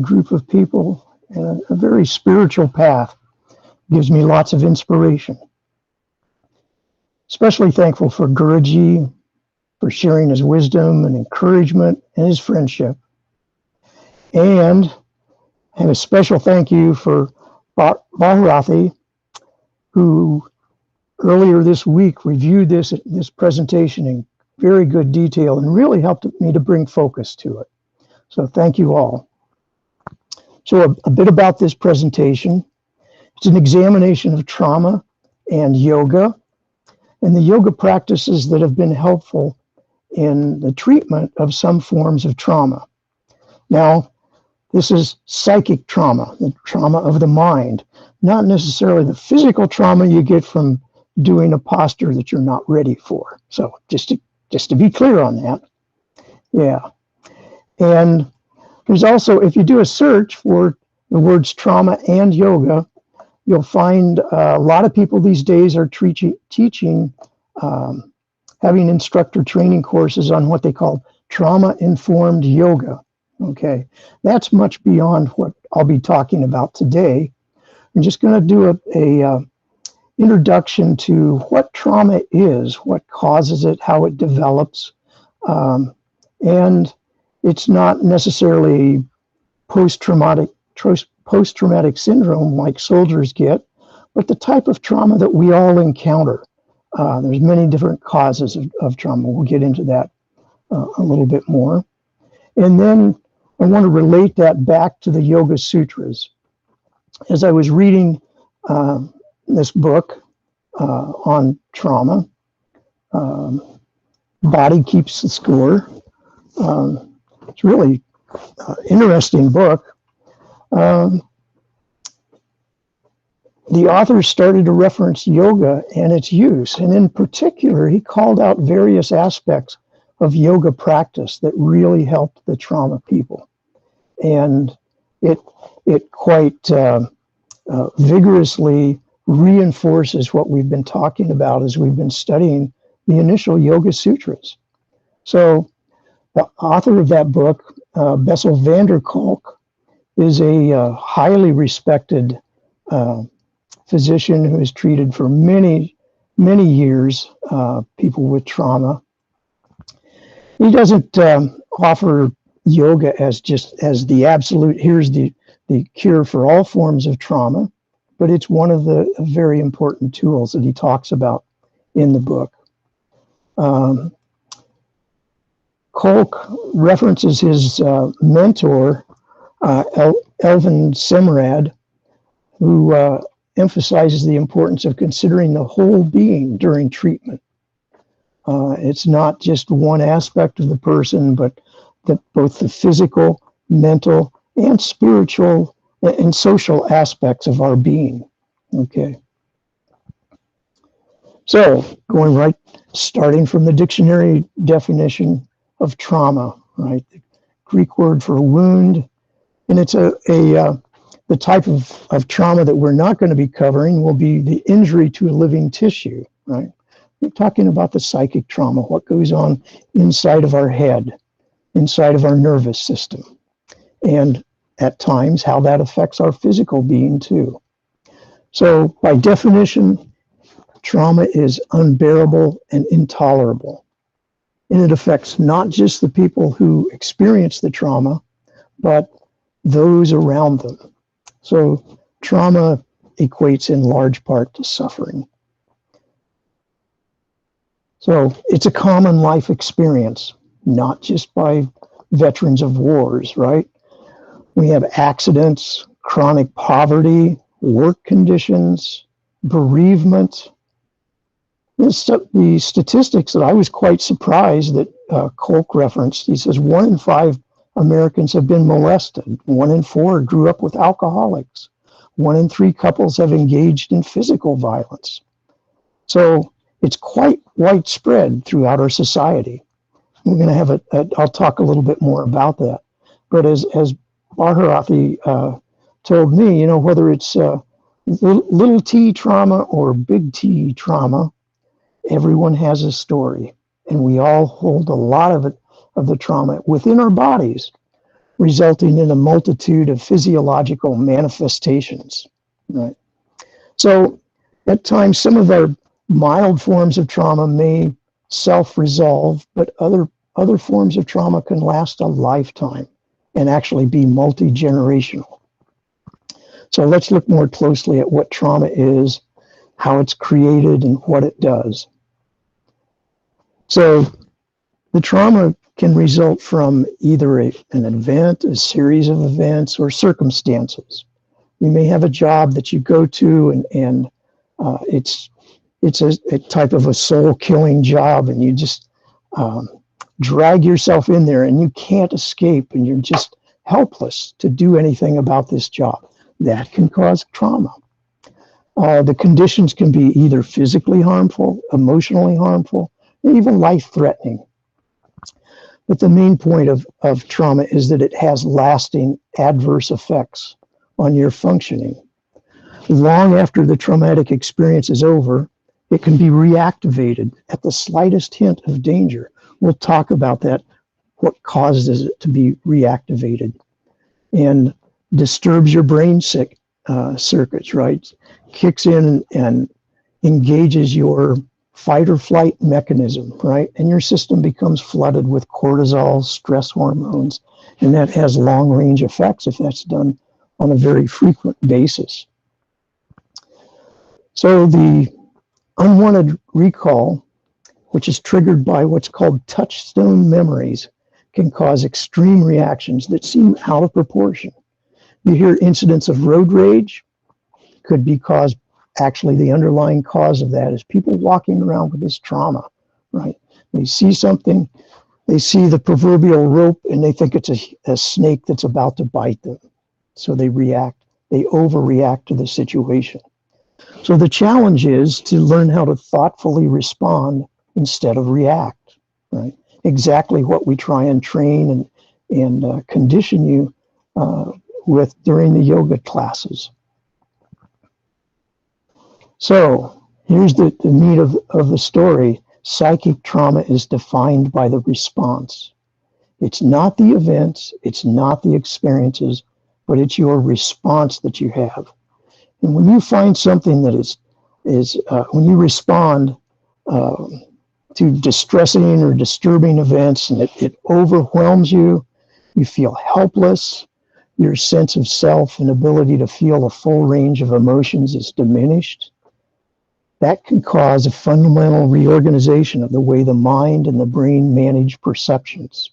group of people and a very spiritual path. Gives me lots of inspiration. Especially thankful for Guruji for sharing his wisdom and encouragement and his friendship. And a special thank you for Bharati, who earlier this week reviewed this presentation in very good detail and really helped me to bring focus to it. So thank you all. So a bit about this presentation. It's an examination of trauma and yoga and the yoga practices that have been helpful in the treatment of some forms of trauma. Now, this is psychic trauma, the trauma of the mind, not necessarily the physical trauma you get from doing a posture that you're not ready for. So just to be clear on that. Yeah. And there's also, if you do a search for the words trauma and yoga, you'll find a lot of people these days are teaching, having instructor training courses on what they call trauma-informed yoga. Okay, that's much beyond what I'll be talking about today. I'm just going to do a introduction to what trauma is, what causes it, how it develops, and it's not necessarily post-traumatic syndrome like soldiers get, but the type of trauma that we all encounter. There's many different causes of trauma. We'll get into that a little bit more. And then I want to relate that back to the Yoga Sutras. As I was reading this book on trauma, Body Keeps the Score. It's really interesting book. The author started to reference yoga and its use, and in particular, he called out various aspects of yoga practice that really helped the trauma people. And it quite vigorously reinforces what we've been talking about as we've been studying the initial Yoga Sutras. So the author of that book, Bessel van der Kolk, is a highly respected physician who has treated for many years people with trauma. He doesn't offer yoga as the absolute, here's the cure for all forms of trauma, but it's one of the very important tools that he talks about in the book. Kolk references his mentor, Elvin Semrad, who emphasizes the importance of considering the whole being during treatment. It's not just one aspect of the person, but both the physical, mental, and spiritual and social aspects of our being. Okay. So starting from the dictionary definition of trauma, right? The Greek word for wound, and it's the type of trauma that we're not going to be covering will be the injury to a living tissue, right? We're talking about the psychic trauma, what goes on inside of our head, inside of our nervous system, and at times how that affects our physical being too. So by definition, trauma is unbearable and intolerable. And it affects not just the people who experience the trauma, but those around them. So trauma equates in large part to suffering. So it's a common life experience, not just by veterans of wars, right? We have accidents, chronic poverty, work conditions, bereavement. The statistics that I was quite surprised that Kolk referenced, he says 1 in 5 Americans have been molested. 1 in 4 grew up with alcoholics. 1 in 3 couples have engaged in physical violence. So it's quite widespread throughout our society. We're going to have I'll talk a little bit more about that. But as Bharati told me, whether it's little t trauma or big T trauma, everyone has a story, and we all hold a lot of the trauma within our bodies, resulting in a multitude of physiological manifestations, right? So at times, some of our mild forms of trauma may self-resolve, but other forms of trauma can last a lifetime and actually be multi-generational. So let's look more closely at what trauma is, how it's created, and what it does. So the trauma can result from either an event, a series of events, or circumstances. You may have a job that you go to and it's a type of a soul-killing job, and you just drag yourself in there and you can't escape, and you're just helpless to do anything about this job. That can cause trauma. The conditions can be either physically harmful, emotionally harmful, or even life-threatening. But the main point of trauma is that it has lasting adverse effects on your functioning. Long after the traumatic experience is over, it can be reactivated at the slightest hint of danger. We'll talk about that, what causes it to be reactivated, and disturbs your brain circuits, right? Kicks in and engages your fight or flight mechanism, right? And your system becomes flooded with cortisol, stress hormones, and that has long range effects if that's done on a very frequent basis. So the unwanted recall, which is triggered by what's called touchstone memories, can cause extreme reactions that seem out of proportion. You hear incidents of road rage, could be caused, actually the underlying cause of that is people walking around with this trauma, right? They see something, they see the proverbial rope, and they think it's a snake that's about to bite them. So they react, they overreact to the situation. So the challenge is to learn how to thoughtfully respond instead of react, right? Exactly what we try and train and condition you with during the yoga classes. So here's the meat of the story. Psychic trauma is defined by the response. It's not the events, it's not the experiences, but it's your response that you have. And when you find something that is when you respond to distressing or disturbing events and it overwhelms you, you feel helpless, your sense of self and ability to feel a full range of emotions is diminished, that can cause a fundamental reorganization of the way the mind and the brain manage perceptions.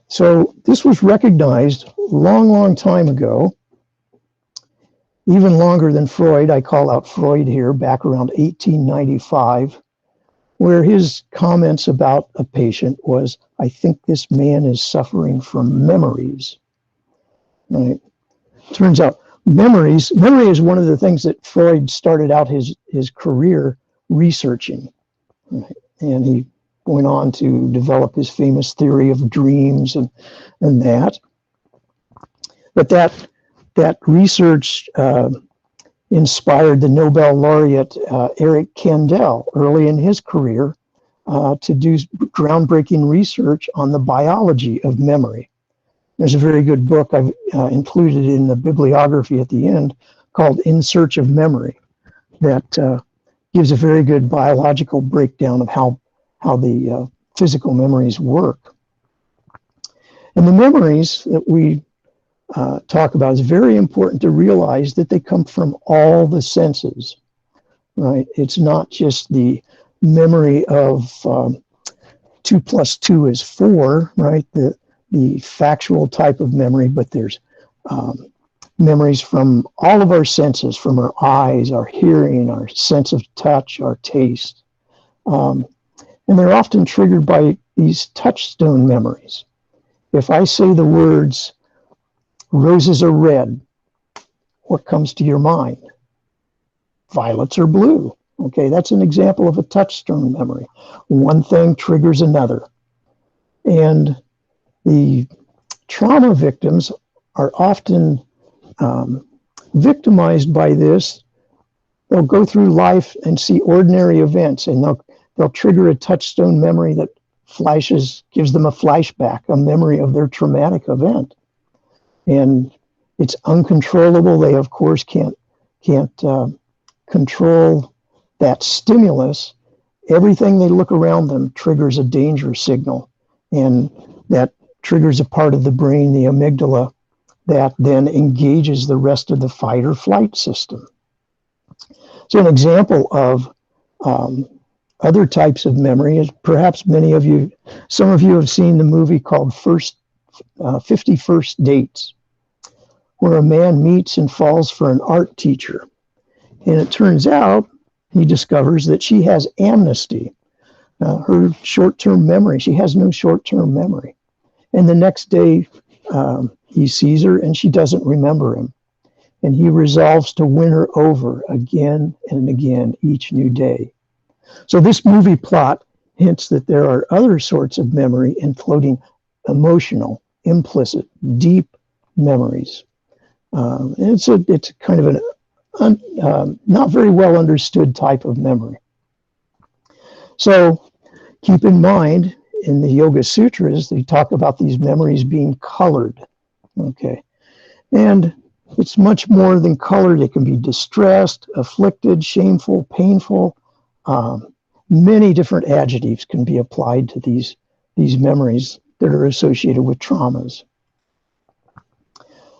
So this was recognized long time ago, even longer than Freud. I call out Freud here, back around 1895, where his comments about a patient was, I think this man is suffering from memories. Right? Turns out memory is one of the things that Freud started out his career researching. Right? And he went on to develop his famous theory of dreams and that. But that research inspired the Nobel laureate Eric Kandel early in his career to do groundbreaking research on the biology of memory. There's a very good book I've included in the bibliography at the end called In Search of Memory that gives a very good biological breakdown of how the physical memories work. And the memories that we talk about, is very important to realize that they come from all the senses, right? It's not just the memory of 2 + 2 is 4, right? The factual type of memory, but there's memories from all of our senses, from our eyes, our hearing, our sense of touch, our taste. And they're often triggered by these touchstone memories. If I say the words, roses are red, what comes to your mind? Violets are blue. Okay, that's an example of a touchstone memory. One thing triggers another. And the trauma victims are often victimized by this. They'll go through life and see ordinary events, and they'll trigger a touchstone memory that gives them a flashback, a memory of their traumatic event. And it's uncontrollable. They, of course, can't control that stimulus. Everything they look around them triggers a danger signal, and that triggers a part of the brain, the amygdala, that then engages the rest of the fight or flight system. So an example of other types of memory is perhaps some of you have seen the movie called 50 First Dates, where a man meets and falls for an art teacher. And it turns out he discovers that she has amnesty, her short-term memory. She has no short-term memory. And the next day he sees her and she doesn't remember him. And he resolves to win her over again and again each new day. So this movie plot hints that there are other sorts of memory, including emotional, implicit, deep memories. And it's kind of an not very well understood type of memory. So keep in mind, in the Yoga Sutras, they talk about these memories being colored. Okay. And it's much more than colored. It can be distressed, afflicted, shameful, painful. Many different adjectives can be applied to these memories that are associated with traumas.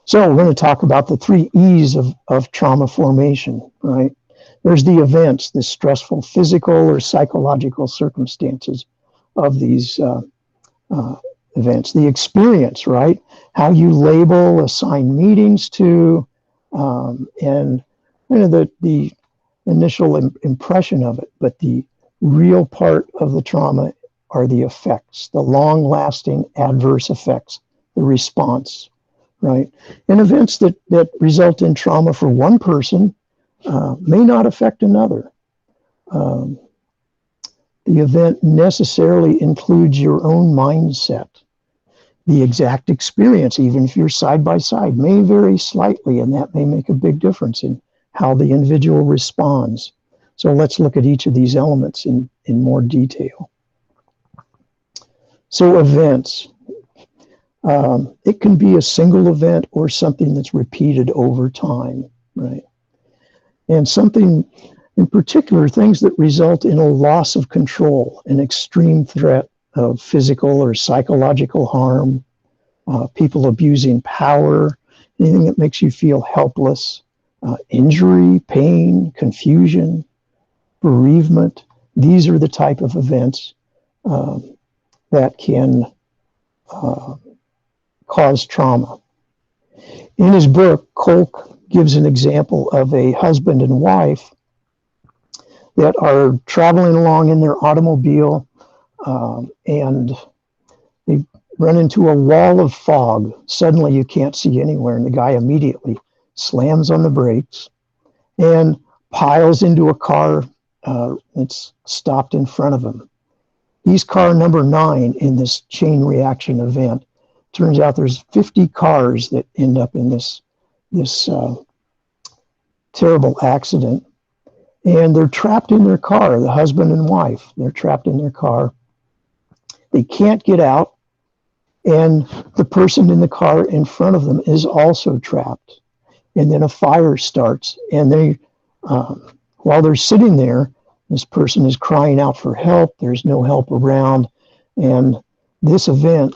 So we're going to talk about the 3 E's of trauma formation, right? There's the events, the stressful physical or psychological circumstances of these events. The experience, right? How you label, assign meanings to, and the initial impression of it. But the real part of the trauma are the effects, the long-lasting adverse effects, the response. Right? And events that result in trauma for one person may not affect another. The event necessarily includes your own mindset. The exact experience, even if you're side by side, may vary slightly, and that may make a big difference in how the individual responds. So let's look at each of these elements in more detail. So events. It can be a single event or something that's repeated over time, right? And something in particular, things that result in a loss of control, an extreme threat of physical or psychological harm, people abusing power, anything that makes you feel helpless, injury, pain, confusion, bereavement. These are the type of events that can cause trauma. In his book, Kolk gives an example of a husband and wife that are traveling along in their automobile and they run into a wall of fog. Suddenly you can't see anywhere, and the guy immediately slams on the brakes and piles into a car that's stopped in front of him. He's car number 9 in this chain reaction event. Turns out there's 50 cars that end up in this terrible accident, and they're trapped in their car, the husband and wife. They're trapped in their car. They can't get out, and the person in the car in front of them is also trapped. And then a fire starts, and they, while they're sitting there, this person is crying out for help. There's no help around, and this event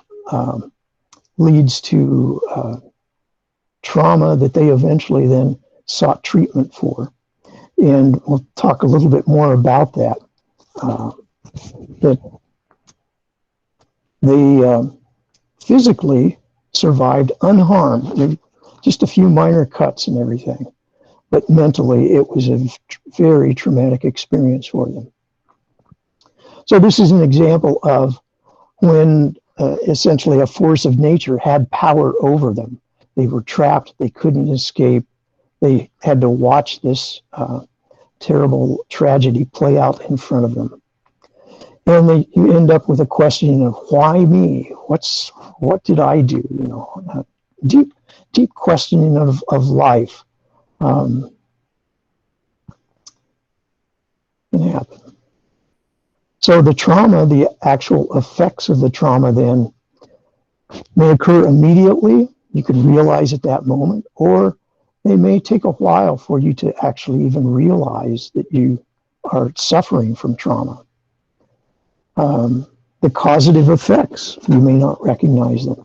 leads to trauma that they eventually then sought treatment for. And we'll talk a little bit more about that. That they physically survived unharmed, just a few minor cuts and everything. But mentally, it was a very traumatic experience for them. So this is an example of when essentially a force of nature had power over them. They were trapped, they couldn't escape, they had to watch this terrible tragedy play out in front of them. And you end up with a question of why me? What did I do? You know, deep questioning of life. Can happen. So the trauma, the actual effects of the trauma then may occur immediately. You can realize at that moment, or they may take a while for you to actually even realize that you are suffering from trauma. The causative effects, you may not recognize them.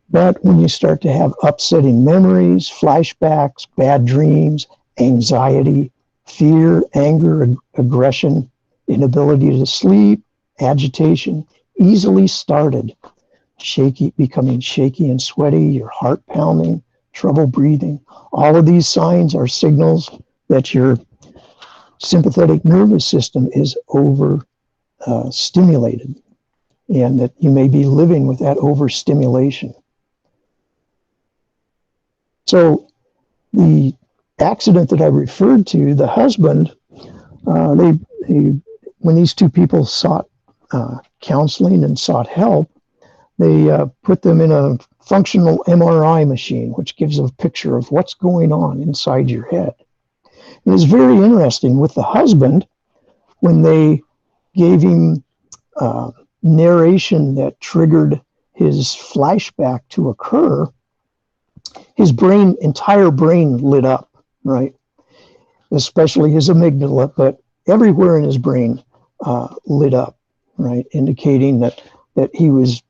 But when you start to have upsetting memories, flashbacks, bad dreams, anxiety, fear, anger, aggression, inability to sleep, agitation, easily started, shaky, becoming shaky and sweaty, your heart pounding, trouble breathing, all of these signs are signals that your sympathetic nervous system is over stimulated, and that you may be living with that overstimulation. So the accident that I referred to, the husband, when these two people sought counseling and sought help, they put them in a functional MRI machine, which gives a picture of what's going on inside your head. It was very interesting with the husband when they gave him narration that triggered his flashback to occur. His entire brain lit up, right? Especially his amygdala, but everywhere in his brain lit up, right? Indicating that he was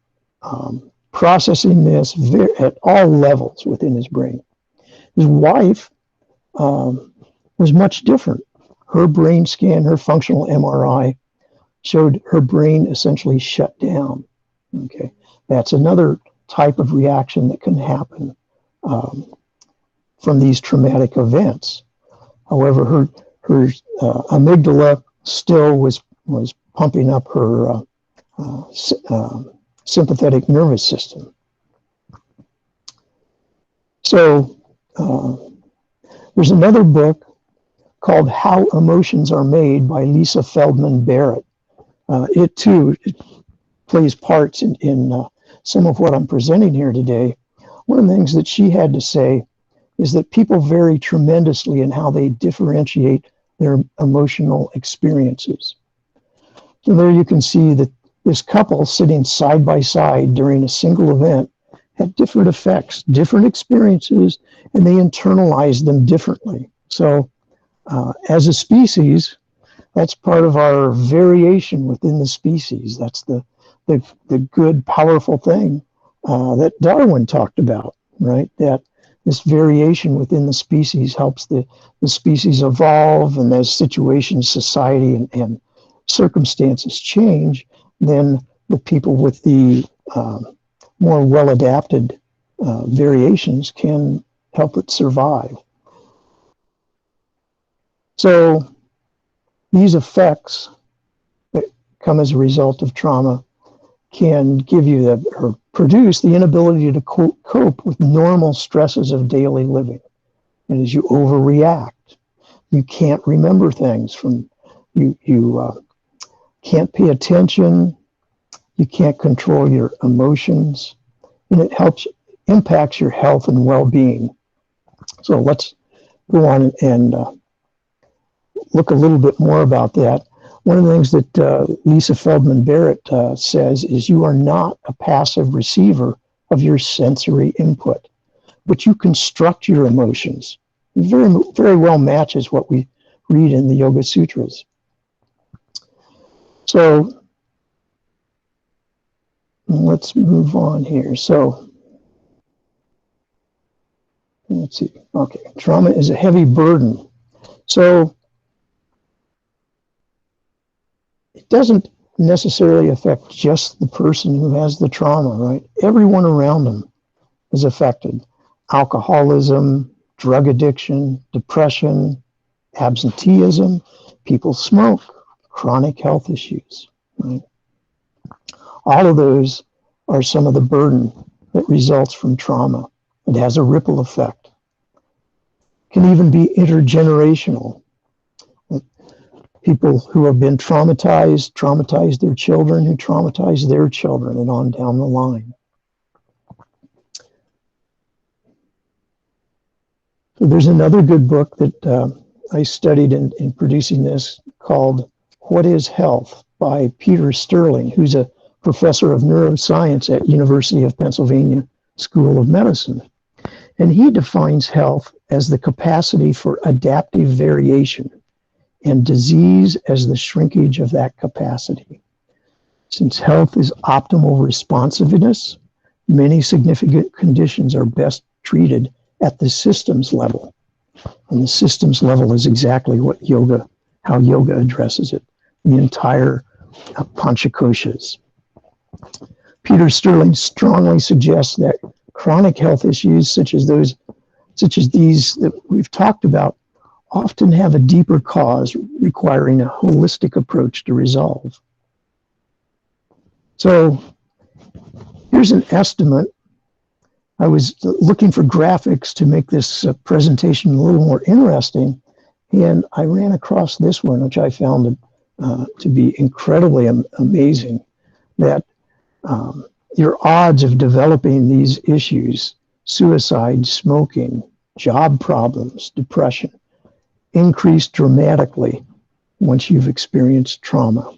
processing this at all levels within his brain. His wife was much different. Her brain scan, her functional MRI, showed her brain essentially shut down. Okay, that's another type of reaction that can happen from these traumatic events. However, her amygdala still was pumping up her sympathetic nervous system. So there's another book called How Emotions Are Made by Lisa Feldman Barrett. It too plays parts in some of what I'm presenting here today. One of the things that she had to say is that people vary tremendously in how they differentiate their emotional experiences. So there you can see that this couple sitting side by side during a single event had different effects, different experiences, and they internalized them differently. So as a species, that's part of our variation within the species. That's the good, powerful thing that Darwin talked about, right? That this variation within the species helps the species evolve, and as situations, society, and circumstances change, then the people with the more well-adapted variations can help it survive. So these effects that come as a result of trauma can give you or produce the inability to cope with normal stresses of daily living. And as you overreact, you can't remember things you can't pay attention, you can't control your emotions, and it impacts your health and well-being. So let's go on and look a little bit more about that. One of the things that Lisa Feldman Barrett says is you are not a passive receiver of your sensory input, but you construct your emotions. It very, very well matches what we read in the Yoga Sutras. So let's move on here. So let's see. Okay, trauma is a heavy burden. So it doesn't necessarily affect just the person who has the trauma, right? Everyone around them is affected. Alcoholism, drug addiction, depression, absenteeism, people smoke, chronic health issues, right? All of those are some of the burden that results from trauma. It has a ripple effect. It can even be intergenerational. People who have been traumatize their children, who traumatize their children, and on down the line. So there's another good book that I studied in producing this called What is Health? by Peter Sterling, who's a professor of neuroscience at University of Pennsylvania School of Medicine. And he defines health as the capacity for adaptive variation and disease as the shrinkage of that capacity. Since health is optimal responsiveness, many significant conditions are best treated at the systems level. And the systems level is exactly how yoga addresses it, the entire panchakoshas. Peter Sterling strongly suggests that chronic health issues such as these that we've talked about often have a deeper cause requiring a holistic approach to resolve. So here's an estimate. I was looking for graphics to make this presentation a little more interesting, and I ran across this one, which I found to be incredibly amazing, that your odds of developing these issues, suicide, smoking, job problems, depression, increase dramatically once you've experienced trauma.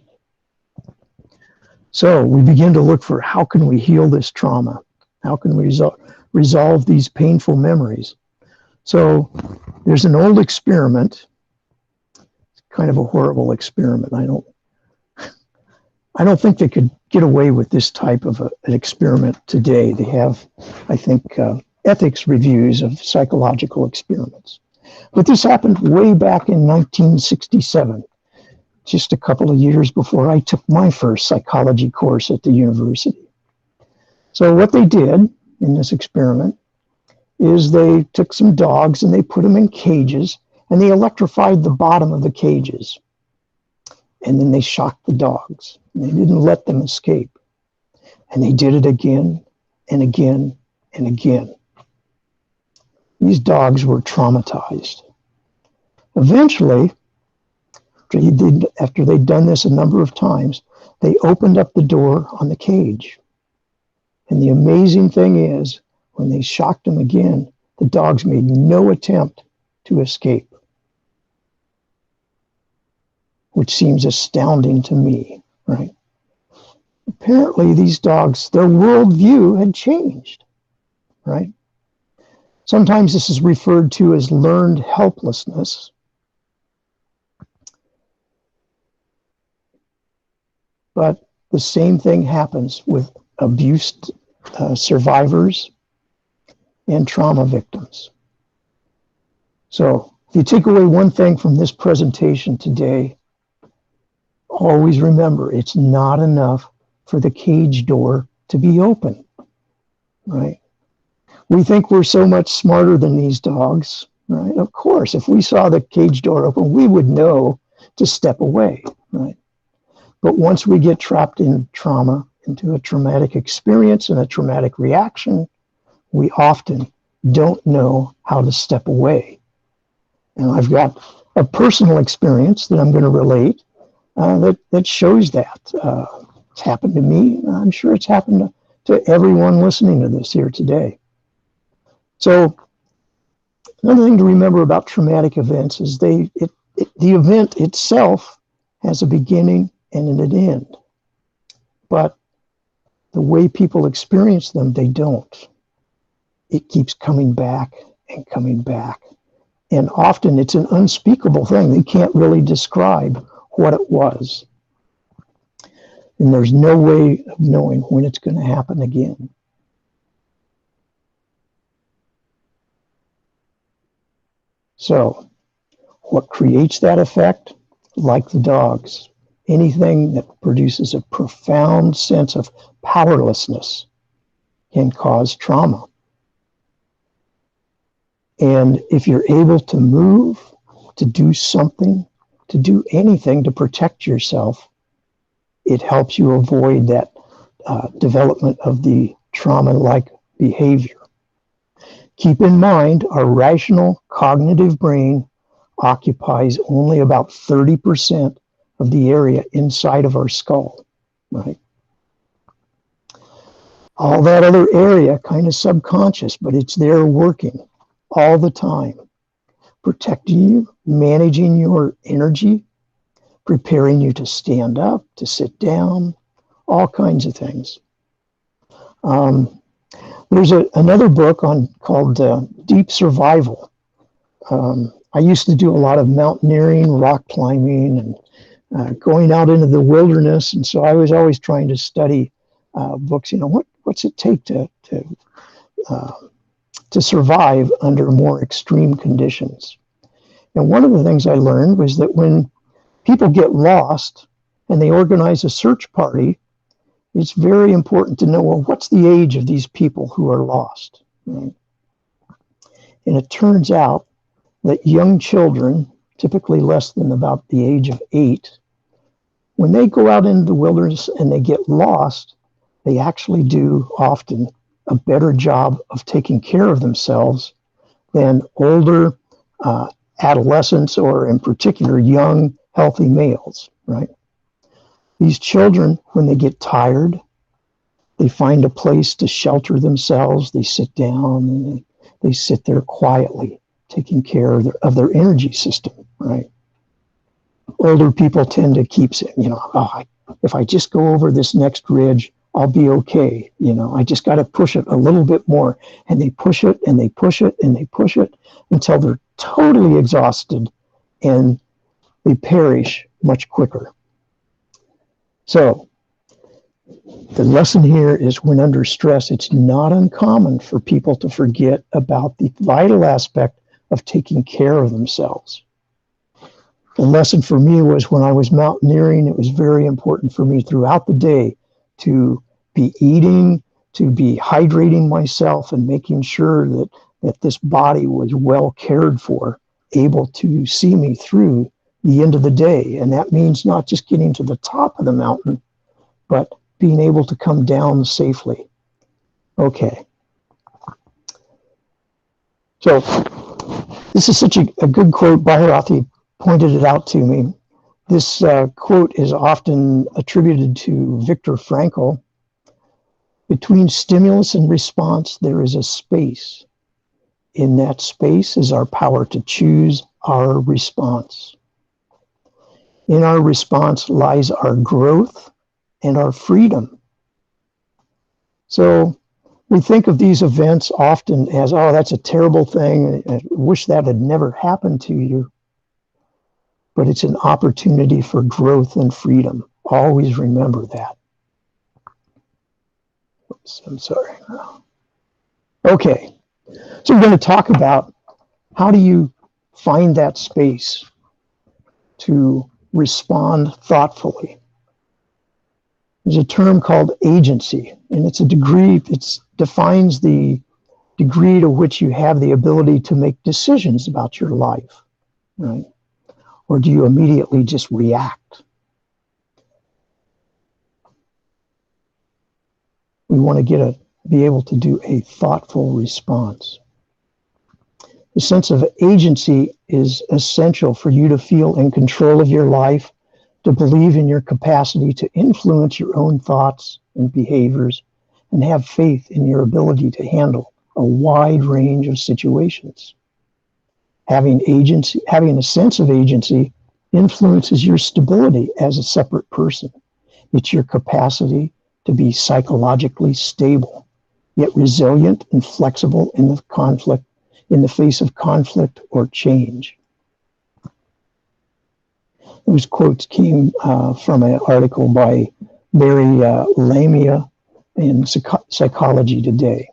So we begin to look for how can we heal this trauma? How can we resolve these painful memories? So there's an old experiment, kind of a horrible experiment. I don't think they could get away with this type of an experiment today. They have, I think, ethics reviews of psychological experiments. But this happened way back in 1967, just a couple of years before I took my first psychology course at the university. So what they did in this experiment is they took some dogs and they put them in cages and they electrified the bottom of the cages. And then they shocked the dogs. They didn't let them escape. And they did it again and again and again. These dogs were traumatized. Eventually, after they'd done this a number of times, they opened up the door on the cage. And the amazing thing is, when they shocked them again, the dogs made no attempt to escape, which seems astounding to me, right? Apparently, these dogs, their worldview had changed, right? Sometimes this is referred to as learned helplessness. But the same thing happens with abuse survivors and trauma victims. So if you take away one thing from this presentation today, always remember it's not enough for the cage door to be open, right? We think we're so much smarter than these dogs, right? Of course, if we saw the cage door open, we would know to step away, right? But once we get trapped in trauma, into a traumatic experience and a traumatic reaction, we often don't know how to step away. And I've got a personal experience that I'm going to relate that shows that. It's happened to me. I'm sure it's happened to everyone listening to this here today. So another thing to remember about traumatic events is the event itself has a beginning and an end. But the way people experience them, they don't. It keeps coming back and coming back. And often it's an unspeakable thing. They can't really describe what it was. And there's no way of knowing when it's going to happen again. So, what creates that effect? Like the dogs, anything that produces a profound sense of powerlessness can cause trauma. And if you're able to move, to do something, to do anything to protect yourself, it helps you avoid that development of the trauma-like behavior. Keep in mind, our rational cognitive brain occupies only about 30% of the area inside of our skull, right? All that other area kind of subconscious, but it's there working all the time, protecting you, managing your energy, preparing you to stand up, to sit down, all kinds of things. There's another book called Deep Survival. I used to do a lot of mountaineering, rock climbing, and going out into the wilderness, and so I was always trying to study books. What's it take to survive under more extreme conditions? And one of the things I learned was that when people get lost and they organize a search party, it's very important to know, well, what's the age of these people who are lost? Right? And it turns out that young children, typically less than about the age of 8, when they go out into the wilderness and they get lost, they actually do often a better job of taking care of themselves than older adolescents, or in particular young, healthy males, right? These children, when they get tired, they find a place to shelter themselves. They sit down and they sit there quietly, taking care of their energy system, right? Older people tend to keep saying, if I just go over this next ridge, I'll be okay. I just got to push it a little bit more. And they push it and they push it and they push it until they're totally exhausted and they perish much quicker. So the lesson here is, when under stress, it's not uncommon for people to forget about the vital aspect of taking care of themselves. The lesson for me was, when I was mountaineering, it was very important for me throughout the day to be eating, to be hydrating myself, and making sure that this body was well cared for, able to see me through the end of the day. And that means not just getting to the top of the mountain, but being able to come down safely. Okay. So this is such a good quote. Bhagirathi pointed it out to me. This quote is often attributed to Viktor Frankl. Between stimulus and response, there is a space. In that space is our power to choose our response. In our response lies our growth and our freedom. So we think of these events often as, oh, that's a terrible thing. I wish that had never happened to you. But it's an opportunity for growth and freedom. Always remember that. Oops, I'm sorry. Okay, so we're going to talk about, how do you find that space to respond thoughtfully. There's a term called agency, and it's a degree, it defines the degree to which you have the ability to make decisions about your life, right? Or do you immediately just react? We want to be able to do a thoughtful response. The sense of agency is essential for you to feel in control of your life, to believe in your capacity to influence your own thoughts and behaviors, and have faith in your ability to handle a wide range of situations. Having a sense of agency influences your stability as a separate person. It's your capacity to be psychologically stable, yet resilient and flexible in the face of conflict or change. Those quotes came from an article by Barry Lamia in Psychology Today.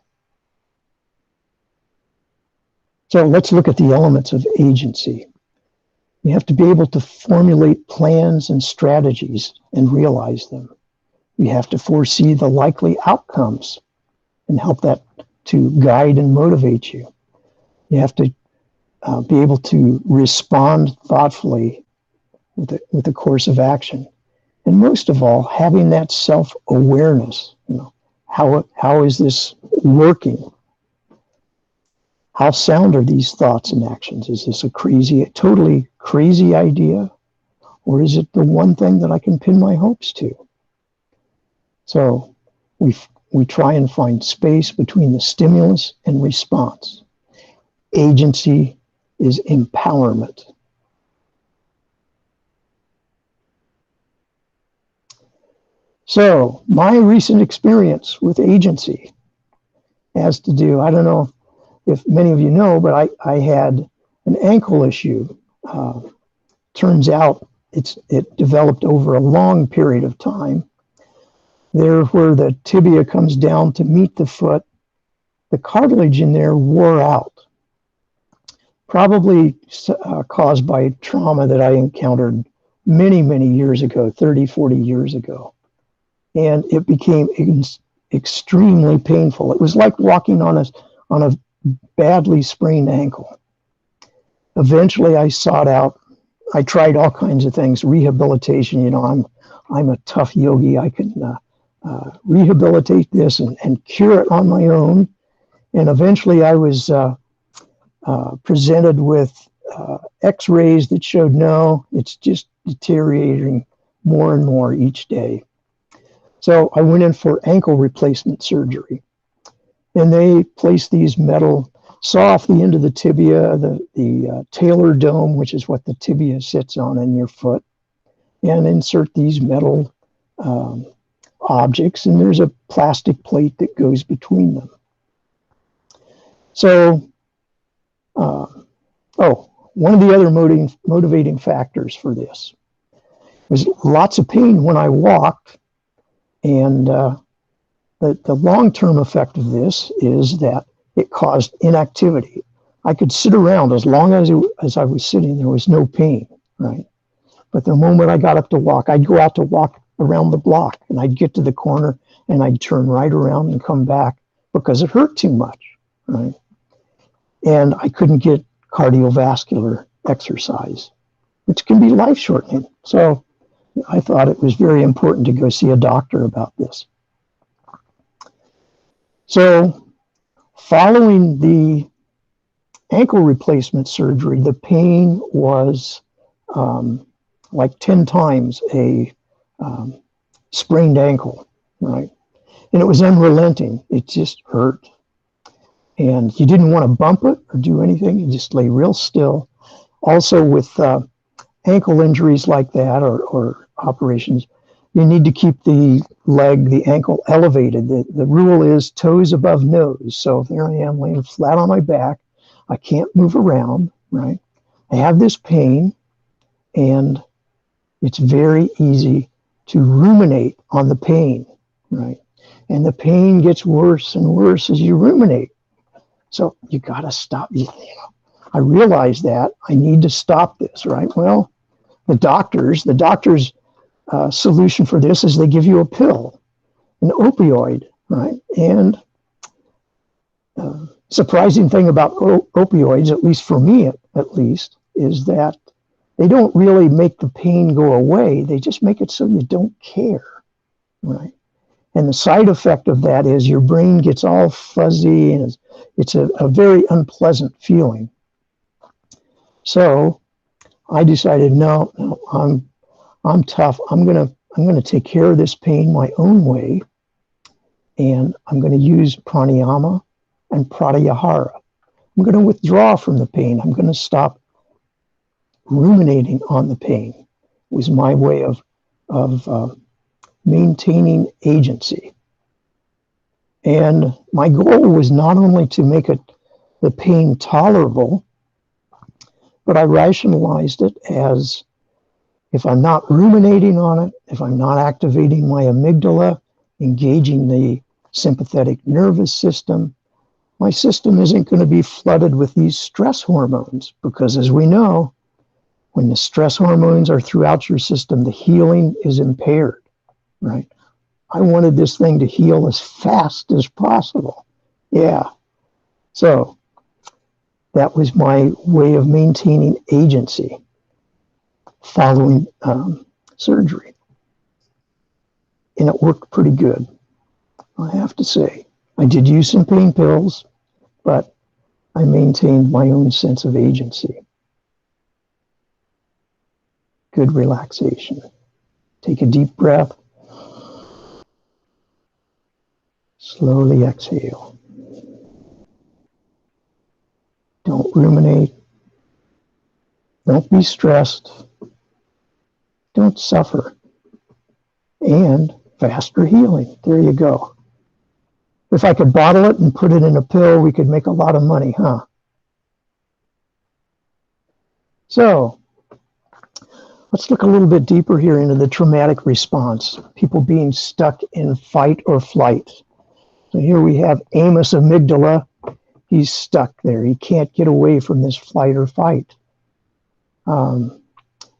So let's look at the elements of agency. You have to be able to formulate plans and strategies and realize them. You have to foresee the likely outcomes and help that to guide and motivate you. You have to be able to respond thoughtfully with a course of action. And most of all, having that self-awareness. How is this working? How sound are these thoughts and actions? Is this a totally crazy idea? Or is it the one thing that I can pin my hopes to? So we try and find space between the stimulus and response. Agency is empowerment. So my recent experience with agency has to do, I don't know if many of you know, but I had an ankle issue. Uh, Turns out it developed over a long period of time. There where the tibia comes down to meet the foot, the cartilage in there wore out, probably caused by trauma that I encountered many, many years ago, 30, 40 years ago. And it became extremely painful. It was like walking on a badly sprained ankle. Eventually, I tried all kinds of things, rehabilitation. You know, I'm a tough yogi. I can rehabilitate this and cure it on my own. And eventually, I was presented with X-rays that showed no, it's just deteriorating more and more each day. So I went in for ankle replacement surgery, and they placed these metal, saw off the end of the tibia, the talar dome, which is what the tibia sits on in your foot, and insert these metal objects, and there's a plastic plate that goes between them. So, one of the other motivating factors for this was lots of pain when I walked, and the long-term effect of this is that it caused inactivity. I could sit around as long as I was sitting, there was no pain, right? But the moment I got up to walk, I'd go out to walk around the block, and I'd get to the corner, and I'd turn right around and come back because it hurt too much, right? And I couldn't get cardiovascular exercise, which can be life-shortening. So I thought it was very important to go see a doctor about this. So following the ankle replacement surgery, the pain was like 10 times a sprained ankle, right? And it was unrelenting. It just hurt. And you didn't want to bump it or do anything. You just lay real still. Also with ankle injuries like that or operations, you need to keep the ankle elevated. The rule is toes above nose. So there I am laying flat on my back. I can't move around, right? I have this pain, and it's very easy to ruminate on the pain, right? And the pain gets worse and worse as you ruminate. So you got to stop. I realize that I need to stop this, right? Well, the doctor's solution for this is they give you a pill, an opioid, right? And surprising thing about opioids, at least for me, at least, is that they don't really make the pain go away. They just make it so you don't care, right? And the side effect of that is your brain gets all fuzzy, and it's a very unpleasant feeling. So I decided, no, I'm tough. I'm gonna take care of this pain my own way, and I'm gonna use pranayama and pratyahara. I'm gonna withdraw from the pain. I'm gonna stop ruminating on the pain. It was my way of maintaining agency. And my goal was not only to make the pain tolerable, but I rationalized it as if I'm not ruminating on it, if I'm not activating my amygdala, engaging the sympathetic nervous system, my system isn't going to be flooded with these stress hormones, because as we know, when the stress hormones are throughout your system, the healing is impaired, right? I wanted this thing to heal as fast as possible. Yeah. So that was my way of maintaining agency following surgery. And it worked pretty good, I have to say. I did use some pain pills, but I maintained my own sense of agency. Good relaxation. Take a deep breath. Slowly exhale. Don't ruminate. Don't be stressed. Don't suffer. And faster healing. There you go. If I could bottle it and put it in a pill, we could make a lot of money, huh? So let's look a little bit deeper here into the traumatic response, people being stuck in fight or flight. So here we have Amos amygdala. He's stuck there. He can't get away from this flight or fight.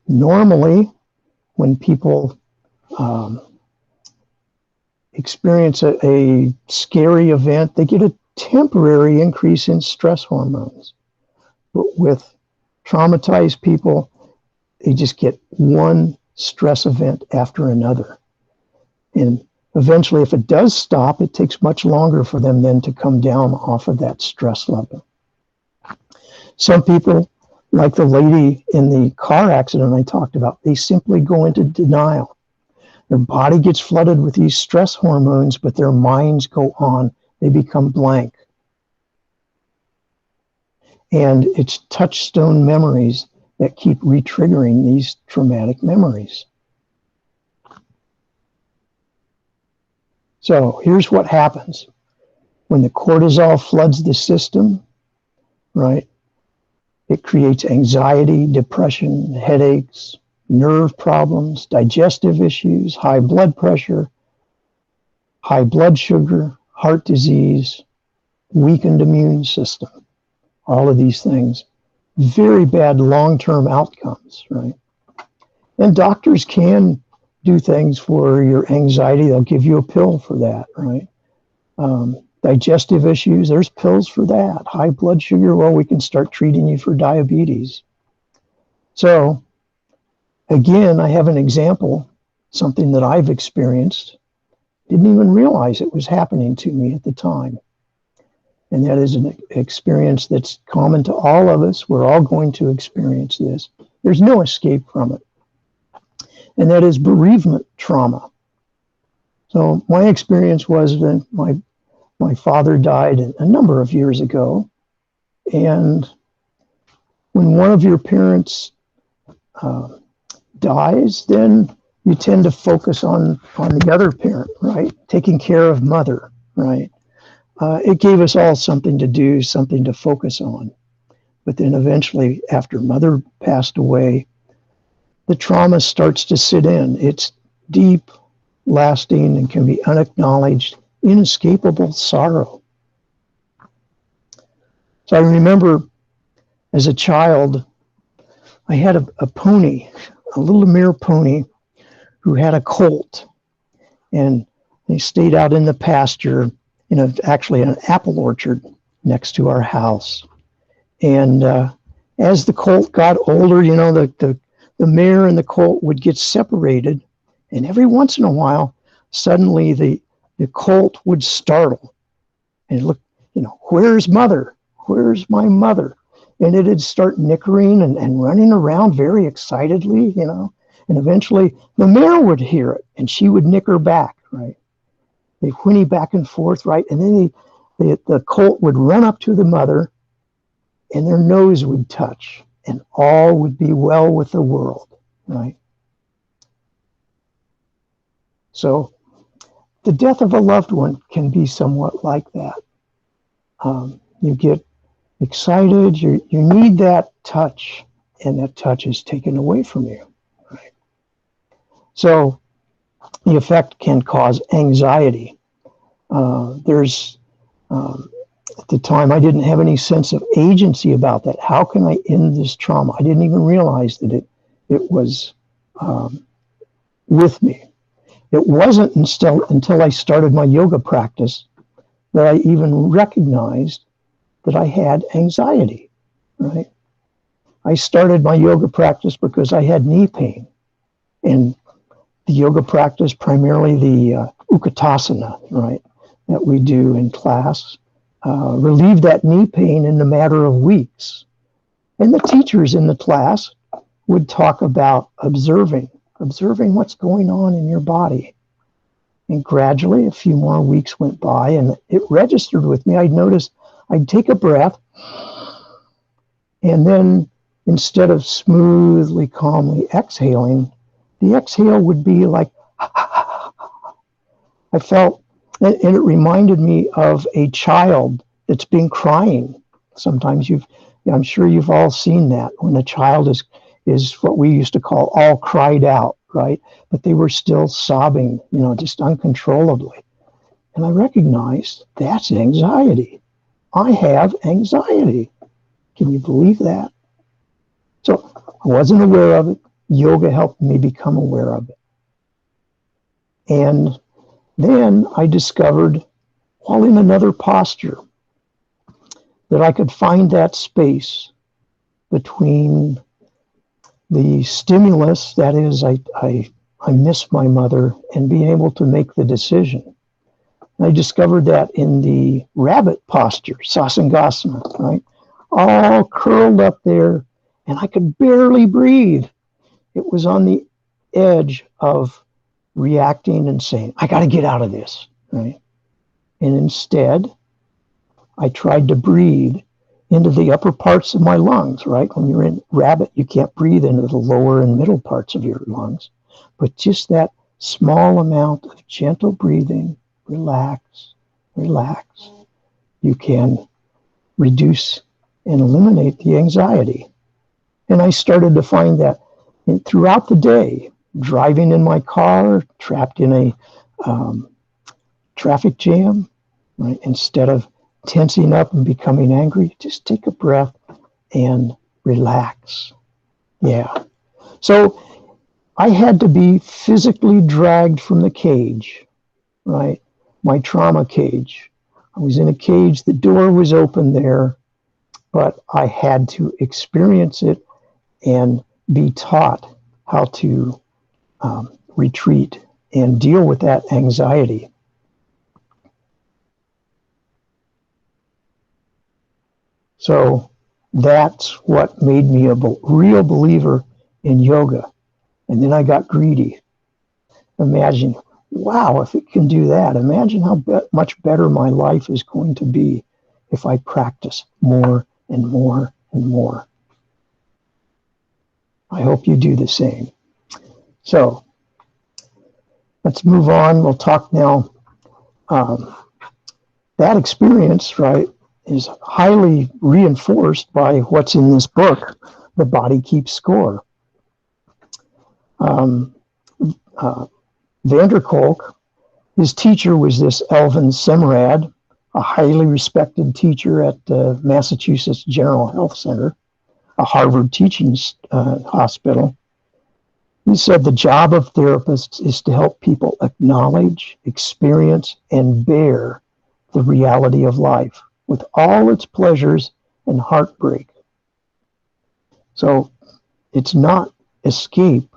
Normally, when people experience a scary event, they get a temporary increase in stress hormones. But with traumatized people, they just get one stress event after another. And eventually, if it does stop, it takes much longer for them then to come down off of that stress level. Some people, like the lady in the car accident I talked about, they simply go into denial. Their body gets flooded with these stress hormones, but their minds go on. They become blank. And it's touchstone memories that keep re-triggering these traumatic memories. So here's what happens. When the cortisol floods the system, right, it creates anxiety, depression, headaches, nerve problems, digestive issues, high blood pressure, high blood sugar, heart disease, weakened immune system, all of these things. Very bad long-term outcomes, right? And doctors can do things for your anxiety. They'll give you a pill for that, right? Digestive issues, there's pills for that. High blood sugar, well, we can start treating you for diabetes. So, again, I have an example, something that I've experienced. Didn't even realize it was happening to me at the time. And that is an experience that's common to all of us. We're all going to experience this. There's no escape from it. And that is bereavement trauma. So my experience was that my father died a number of years ago. And when one of your parents dies, then you tend to focus on the other parent, right? Taking care of mother, right? It gave us all something to do, something to focus on. But then eventually, after mother passed away, the trauma starts to sit in. It's deep, lasting, and can be unacknowledged, inescapable sorrow. So I remember as a child, I had a pony, a little mare pony, who had a colt. And they stayed out in the pasture, actually an apple orchard next to our house. And as the colt got older, the mare and the colt would get separated. And every once in a while, suddenly the colt would startle and look, where's mother? Where's my mother? And it'd start nickering and running around very excitedly, and eventually the mare would hear it and she would nicker back, right? They whinny back and forth, right? And then the colt would run up to the mother and their nose would touch and all would be well with the world, right? So the death of a loved one can be somewhat like that. You get excited, you need that touch, and that touch is taken away from you, right? So the effect can cause anxiety. At the time, I didn't have any sense of agency about that. How can I end this trauma? I didn't even realize that it was with me. It wasn't until I started my yoga practice that I even recognized that I had anxiety, right? I started my yoga practice because I had knee pain. And the yoga practice, primarily the Utkatasana, right, that we do in class, relieved that knee pain in a matter of weeks. And the teachers in the class would talk about observing what's going on in your body. And gradually, a few more weeks went by, and it registered with me. I'd take a breath, and then instead of smoothly, calmly exhaling, the exhale would be like, I felt, and it reminded me of a child that's been crying. Sometimes I'm sure you've all seen that when a child is what we used to call all cried out, right? But they were still sobbing, just uncontrollably. And I recognized that's anxiety. I have anxiety. Can you believe that? So I wasn't aware of it. Yoga helped me become aware of it. And then I discovered, while in another posture, that I could find that space between the stimulus, that is, I miss my mother, and being able to make the decision. I discovered that in the rabbit posture, sasangasana, right? All curled up there, and I could barely breathe. It was on the edge of reacting and saying, I got to get out of this, right? And instead, I tried to breathe into the upper parts of my lungs, right? When you're in rabbit, you can't breathe into the lower and middle parts of your lungs. But just that small amount of gentle breathing, relax, relax, you can reduce and eliminate the anxiety. And I started to find that throughout the day, driving in my car, trapped in a traffic jam, right? Instead of tensing up and becoming angry, just take a breath and relax. Yeah. So I had to be physically dragged from the cage, right? My trauma cage. I was in a cage, the door was open there, but I had to experience it and be taught how to retreat and deal with that anxiety. So that's what made me a real believer in yoga. And then I got greedy. Imagine, wow, if it can do that, imagine how much better my life is going to be if I practice more and more and more. I hope you do the same. So let's move on. We'll talk now. That experience, right, is highly reinforced by what's in this book, The Body Keeps Score. Van der Kolk, his teacher was this Elvin Semrad, a highly respected teacher at the Massachusetts General Health Center, a Harvard teaching hospital. He said the job of therapists is to help people acknowledge, experience, and bear the reality of life with all its pleasures and heartbreak. So it's not escape,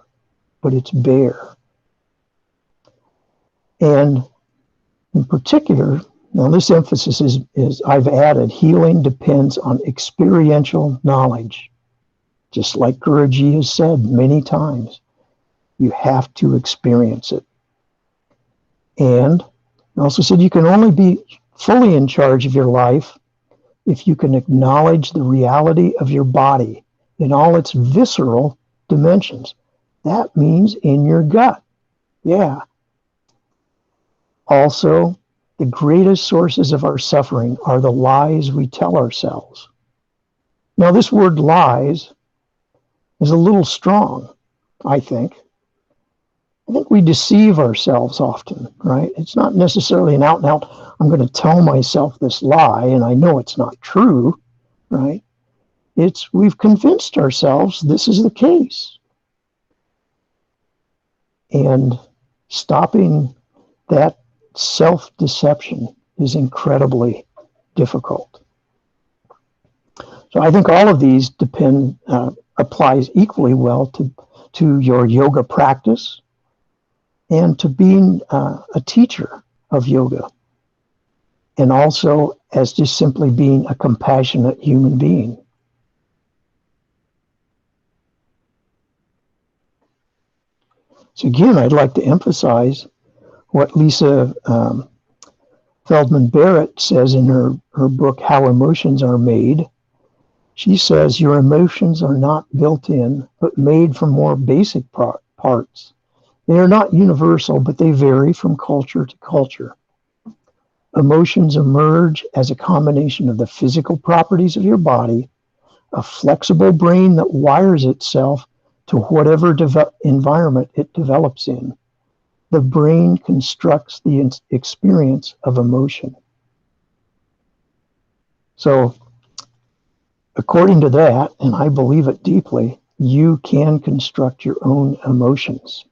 but it's bear. And in particular, now this emphasis is I've added, healing depends on experiential knowledge. Just like Guruji has said many times, you have to experience it. And he also said you can only be fully in charge of your life if you can acknowledge the reality of your body in all its visceral dimensions. That means in your gut. Yeah. Also, the greatest sources of our suffering are the lies we tell ourselves. Now, this word lies is a little strong, I think. I think we deceive ourselves often, right? It's not necessarily an out and out, I'm going to tell myself this lie and I know it's not true, right? It's we've convinced ourselves this is the case. And stopping that self-deception is incredibly difficult. So I think all of these applies equally well to your yoga practice and to being a teacher of yoga, and also as just simply being a compassionate human being. So again, I'd like to emphasize what Lisa Feldman Barrett says in her book, How Emotions Are Made. She says, your emotions are not built in, but made from more basic parts. They are not universal, but they vary from culture to culture. Emotions emerge as a combination of the physical properties of your body, a flexible brain that wires itself to whatever environment it develops in. The brain constructs the experience of emotion. So, according to that, and I believe it deeply, you can construct your own emotions.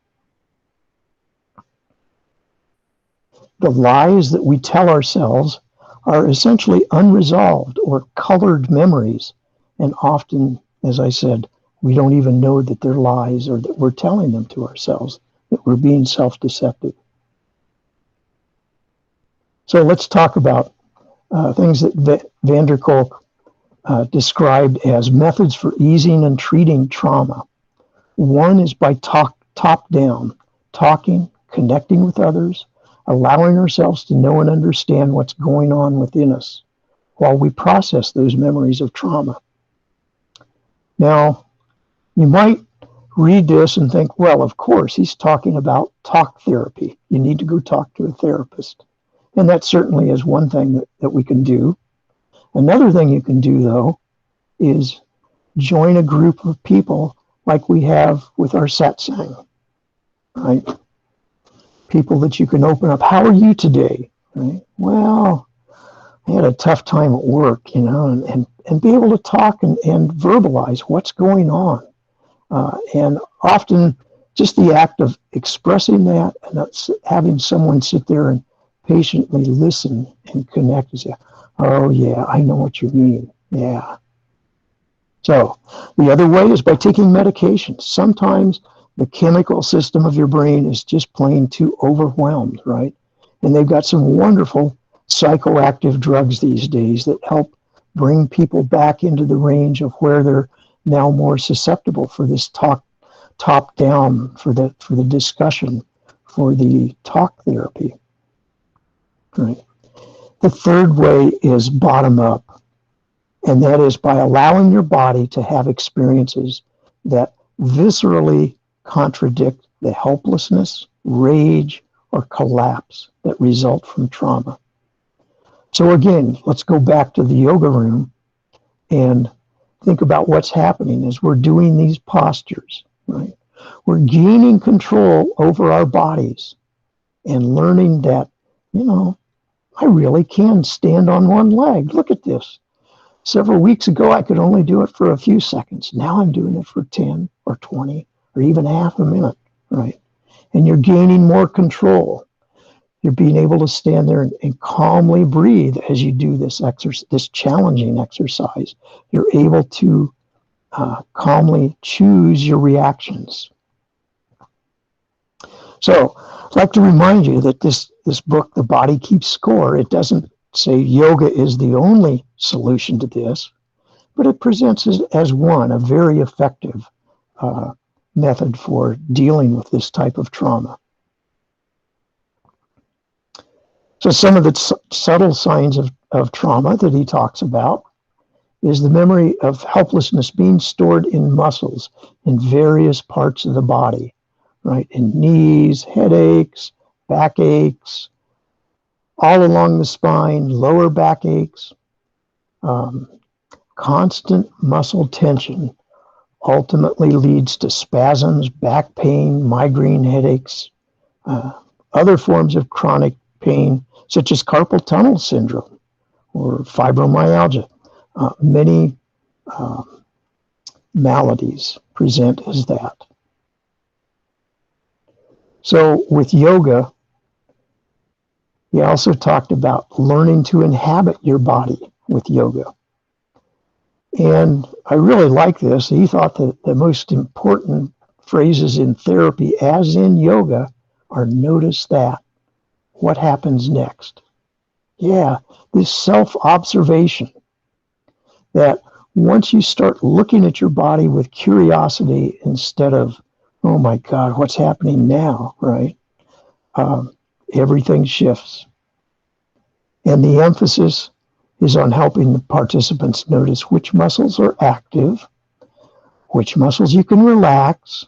The lies that we tell ourselves are essentially unresolved or colored memories. And often, as I said, we don't even know that they're lies or that we're telling them to ourselves, that we're being self-deceptive. So let's talk about things that van der Kolk described as methods for easing and treating trauma. One is by top down, talking, connecting with others, allowing ourselves to know and understand what's going on within us while we process those memories of trauma. Now, you might read this and think, well, of course, he's talking about talk therapy. You need to go talk to a therapist. And that certainly is one thing that we can do. Another thing you can do, though, is join a group of people like we have with our satsang, right? People that you can open up. How are you today? Right? Well, I had a tough time at work, and be able to talk and verbalize what's going on. And often just the act of expressing that and having someone sit there and patiently listen and connect and say, oh yeah, I know what you mean. Yeah. So the other way is by taking medications. Sometimes the chemical system of your brain is just plain too overwhelmed, right? And they've got some wonderful psychoactive drugs these days that help bring people back into the range of where they're now more susceptible for this top down, for the discussion, for the talk therapy. Right. The third way is bottom up, and that is by allowing your body to have experiences that viscerally contradict the helplessness, rage, or collapse that result from trauma. So again, let's go back to the yoga room and think about what's happening as we're doing these postures, right? We're gaining control over our bodies and learning that, I really can stand on one leg. Look at this. Several weeks ago, I could only do it for a few seconds. Now I'm doing it for 10 or 20 or even half a minute, right? And you're gaining more control. You're being able to stand there and calmly breathe as you do this challenging exercise. You're able to calmly choose your reactions. So I'd like to remind you that this book, The Body Keeps Score, it doesn't say yoga is the only solution to this, but it presents as a very effective method for dealing with this type of trauma. So some of the subtle signs of trauma that he talks about is the memory of helplessness being stored in muscles in various parts of the body, right? In knees, headaches, backaches, all along the spine, lower backaches. Constant muscle tension ultimately leads to spasms, back pain, migraine headaches, other forms of chronic pain, such as carpal tunnel syndrome or fibromyalgia. Many maladies present as that. So with yoga, he also talked about learning to inhabit your body with yoga. And I really like this. He thought that the most important phrases in therapy, as in yoga, are notice that. What happens next? Yeah, this self-observation that once you start looking at your body with curiosity instead of, oh my God, what's happening now, right? Everything shifts. And the emphasis is on helping the participants notice which muscles are active, which muscles you can relax,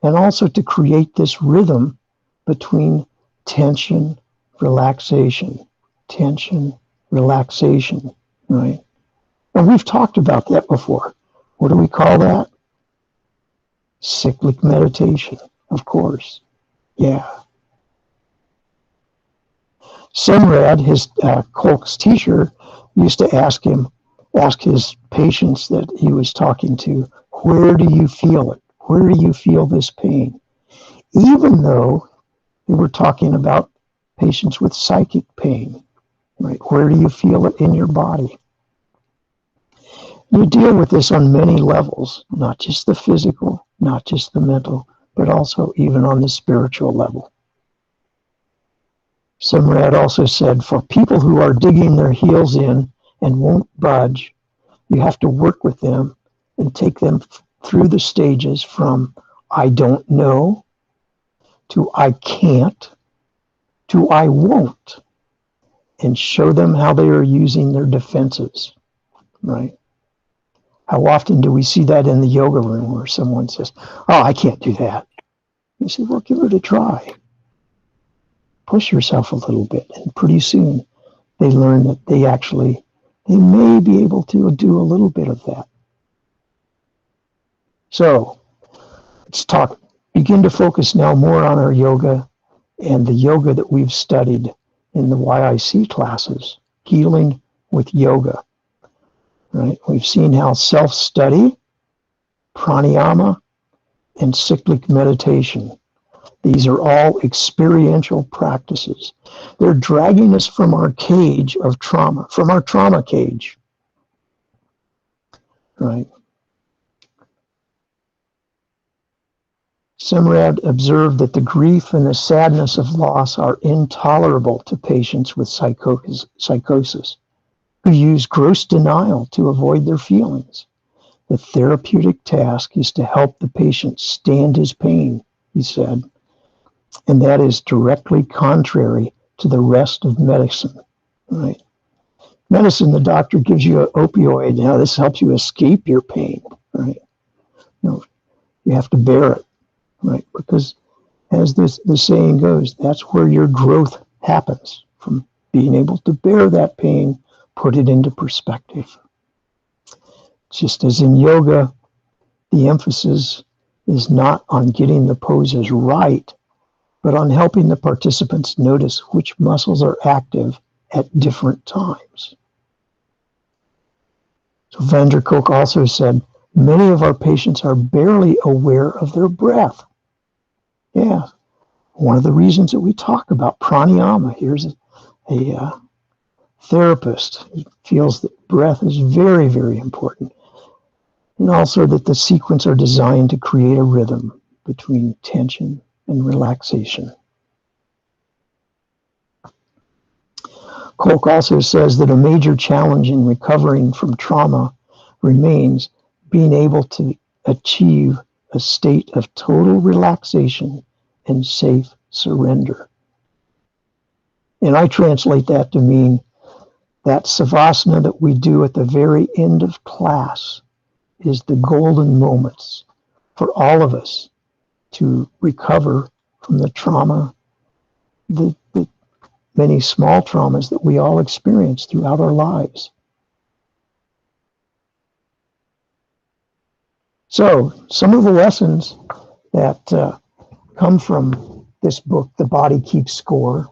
and also to create this rhythm between tension, relaxation, tension, relaxation, right? And we've talked about that before. What do we call that? Cyclic meditation, of course. Yeah. Semrad, his Kolk's teacher, used to ask his patients that he was talking to, where do you feel it? Where do you feel this pain? Even though they were talking about patients with psychic pain, right? Where do you feel it in your body? You deal with this on many levels, not just the physical, not just the mental, but also even on the spiritual level. Semrad also said, for people who are digging their heels in and won't budge, you have to work with them and take them through the stages from I don't know to I can't to I won't, and show them how they are using their defenses, right? How often do we see that in the yoga room where someone says, oh, I can't do that. You say, well, give it a try. Push yourself a little bit, and pretty soon they learn that they may be able to do a little bit of that. So let's begin to focus now more on our yoga and the yoga that we've studied in the YIC classes, healing with yoga, right? We've seen how self-study, pranayama, and cyclic meditation, these are all experiential practices. They're dragging us from our cage of trauma, from our trauma cage, right? Semrad observed that the grief and the sadness of loss are intolerable to patients with psychosis who use gross denial to avoid their feelings. The therapeutic task is to help the patient stand his pain, he said, and that is directly contrary to the rest of medicine, right? Medicine, the doctor gives you an opioid. Now this helps you escape your pain, right? No, you have to bear it, right? Because as the saying goes, that's where your growth happens, from being able to bear that pain, put it into perspective. Just as in yoga, the emphasis is not on getting the poses right, but on helping the participants notice which muscles are active at different times. So Van der Kolk also said, many of our patients are barely aware of their breath. Yeah, one of the reasons that we talk about pranayama, here's a therapist. He feels that breath is very, very important. And also that the sequence are designed to create a rhythm between tension and relaxation. Kolk also says that a major challenge in recovering from trauma remains being able to achieve a state of total relaxation and safe surrender. And I translate that to mean that savasana that we do at the very end of class is the golden moments for all of us to recover from the trauma, the many small traumas that we all experience throughout our lives. So some of the lessons that come from this book, The Body Keeps Score,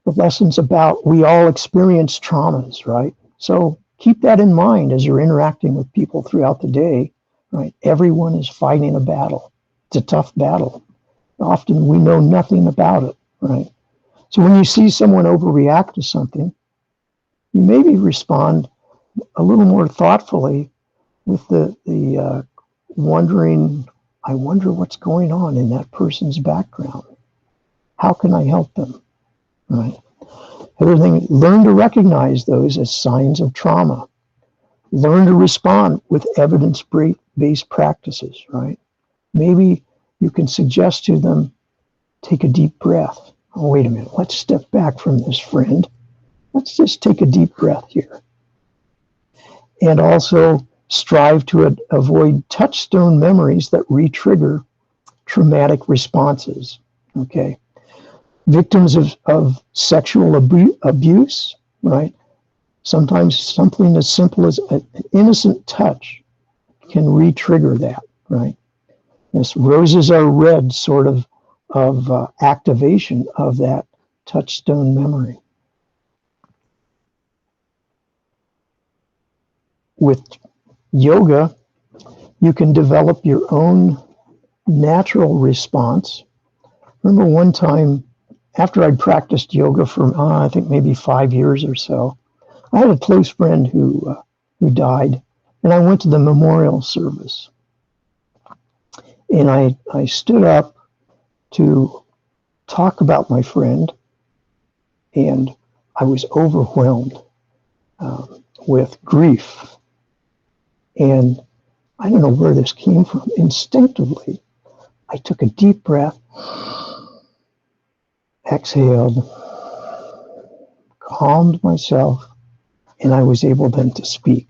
the lessons about we all experience traumas, right? So keep that in mind as you're interacting with people throughout the day, right? Everyone is fighting a battle. It's a tough battle. Often we know nothing about it, right? So when you see someone overreact to something, you maybe respond a little more thoughtfully with the wondering, I wonder what's going on in that person's background. How can I help them, right? Everything, learn to recognize those as signs of trauma. Learn to respond with evidence-based practices, right? Maybe you can suggest to them, take a deep breath. Oh, wait a minute, let's step back from this, friend. Let's just take a deep breath here. And also strive to avoid touchstone memories that re-trigger traumatic responses. Okay. Victims of sexual abuse, right? Sometimes something as simple as an innocent touch can re-trigger that, right? This roses are red sort of activation of that touchstone memory. With yoga, you can develop your own natural response. Remember one time after I'd practiced yoga for, I think maybe 5 years or so, I had a close friend who died, and I went to the memorial service. And I stood up to talk about my friend, and I was overwhelmed with grief. And I don't know where this came from. Instinctively, I took a deep breath, exhaled, calmed myself, and I was able then to speak.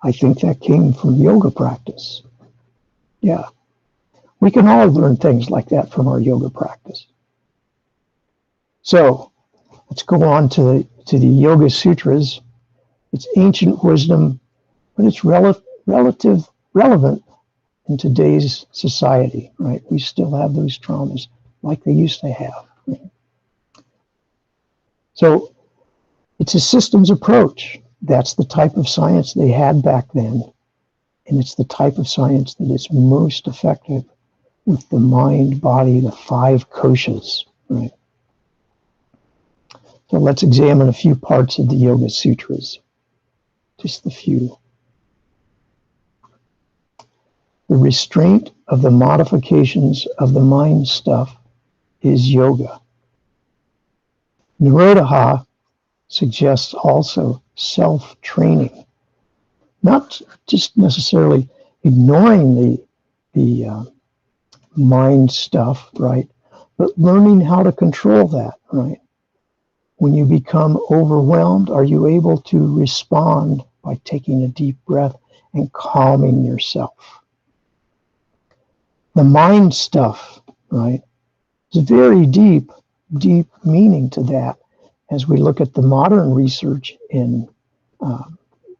I think that came from yoga practice. Yeah. We can all learn things like that from our yoga practice. So let's go on to the Yoga Sutras. It's ancient wisdom, but it's relevant in today's society, right? We still have those traumas like they used to have. Right? So it's a systems approach. That's the type of science they had back then. And it's the type of science that is most effective with the mind, body, the 5 koshas, right? So let's examine a few parts of the Yoga Sutras. Just a few. The restraint of the modifications of the mind stuff is yoga. Nirodha suggests also self-training, not just necessarily ignoring the mind stuff, right? But learning how to control that, right? When you become overwhelmed, are you able to respond by taking a deep breath and calming yourself? The mind stuff, right? There's very deep meaning to that as we look at the modern research in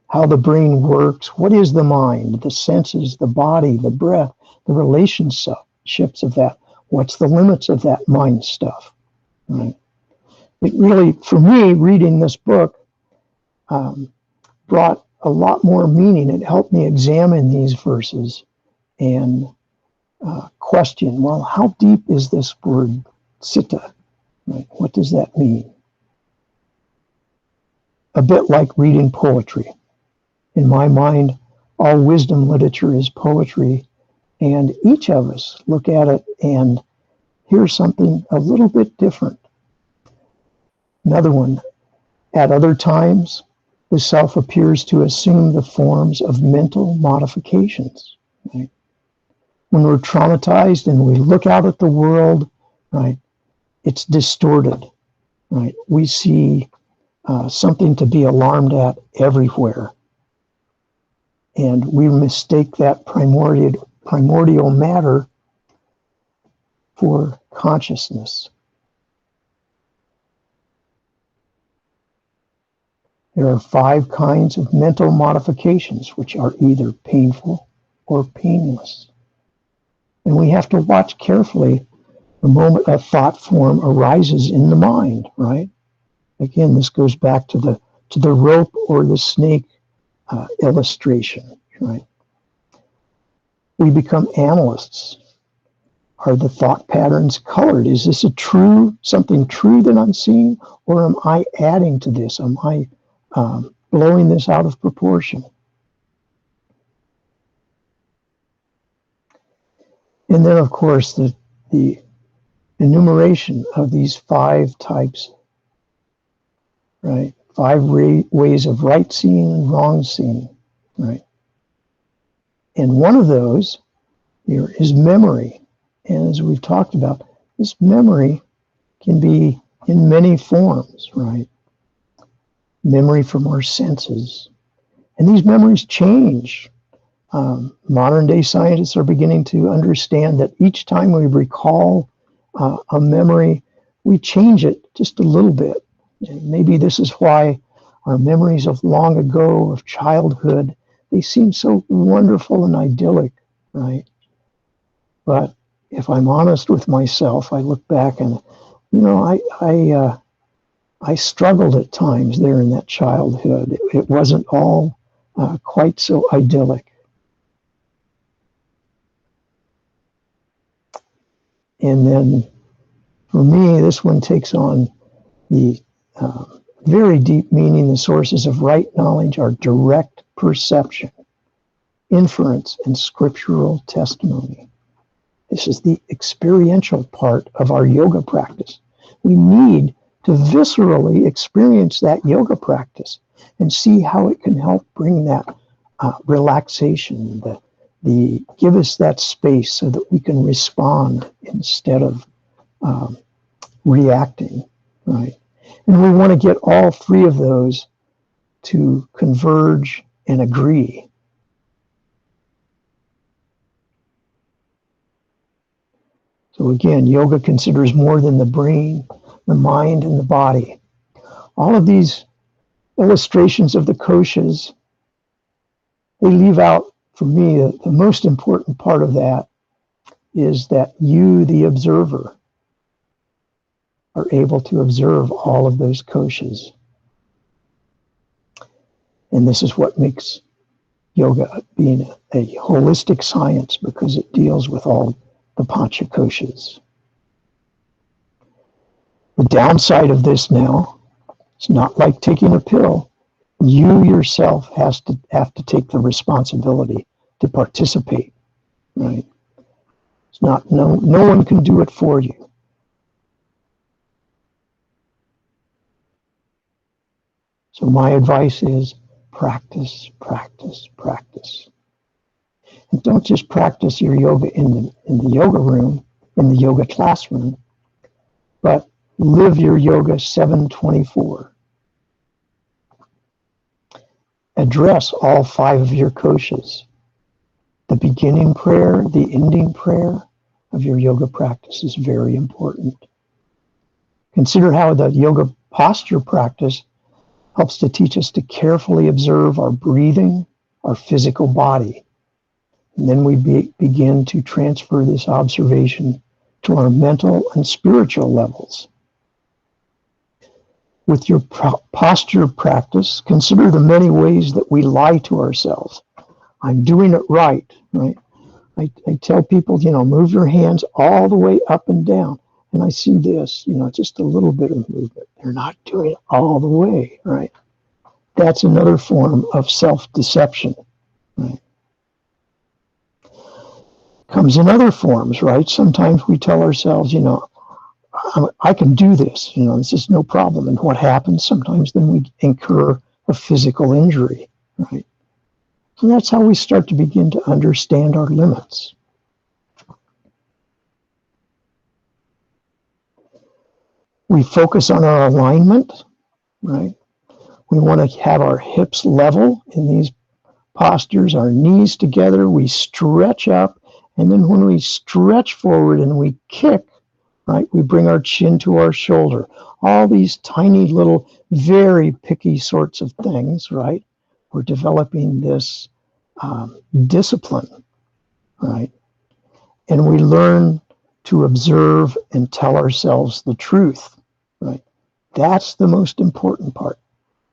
how the brain works. What is the mind? The senses, the body, the breath, the relationships of that. What's the limits of that mind stuff, right? It really, for me, reading this book brought a lot more meaning. It helped me examine these verses and question, well, how deep is this word citta? Right? What does that mean? A bit like reading poetry. In my mind, all wisdom literature is poetry, and each of us look at it and hear something a little bit different. Another one, at other times, the self appears to assume the forms of mental modifications. Right? When we're traumatized and we look out at the world, right, it's distorted. Right? We see something to be alarmed at everywhere. And we mistake that primordial matter for consciousness. There are 5 kinds of mental modifications, which are either painful or painless. And we have to watch carefully the moment a thought form arises in the mind, right? Again, this goes back to the rope or the snake illustration, right? We become analysts. Are the thought patterns colored? Is this something true that I'm seeing, or am I adding to this? Am I blowing this out of proportion? And then, of course, the enumeration of these 5 types, right? 5 ways of right seeing and wrong seeing, right? And one of those here is memory. And as we've talked about, this memory can be in many forms, right? Memory from our senses, And these memories change. Modern day scientists are beginning to understand that each time we recall a memory, we change it just a little bit. And maybe this is why our memories of long ago, of childhood, they seem so wonderful and idyllic, right? But if I'm honest with myself, I look back and, I struggled at times there in that childhood. It wasn't all quite so idyllic. And then for me, this one takes on the very deep meaning. The sources of right knowledge are direct perception, inference, and scriptural testimony. This is the experiential part of our yoga practice. We need to viscerally experience that yoga practice and see how it can help bring that relaxation, give us that space so that we can respond instead of reacting, right? And we want to get all three of those to converge and agree. So again, yoga considers more than the brain, the mind, and the body. All of these illustrations of the koshas, they leave out, for me, the most important part of that is that you, the observer, are able to observe all of those koshas. And this is what makes yoga being a holistic science, because it deals with all the pancha koshas. The downside of this now, it's not like taking a pill. You yourself have to take the responsibility to participate, right? It's not, no one can do it for you. So my advice is practice, practice, practice. And don't just practice your yoga in the yoga room, in the yoga classroom, but live your yoga 7/24. Address all 5 of your koshas. The beginning prayer, the ending prayer of your yoga practice is very important. Consider how the yoga posture practice helps to teach us to carefully observe our breathing, our physical body. And then we begin to transfer this observation to our mental and spiritual levels. With your posture practice, consider the many ways that we lie to ourselves. I'm doing it right? I tell people, move your hands all the way up and down. And I see this, just a little bit of movement. They're not doing it all the way, right? That's another form of self-deception, right? Comes in other forms, right? Sometimes we tell ourselves, I can do this, this is no problem. And what happens? Sometimes then we incur a physical injury, right? And that's how we start to begin to understand our limits. We focus on our alignment, right? We want to have our hips level in these postures, our knees together, we stretch up, and then when we stretch forward and we kick, right, we bring our chin to our shoulder. All these tiny little, very picky sorts of things, right? We're developing this discipline, right? And we learn to observe and tell ourselves the truth, right? That's the most important part.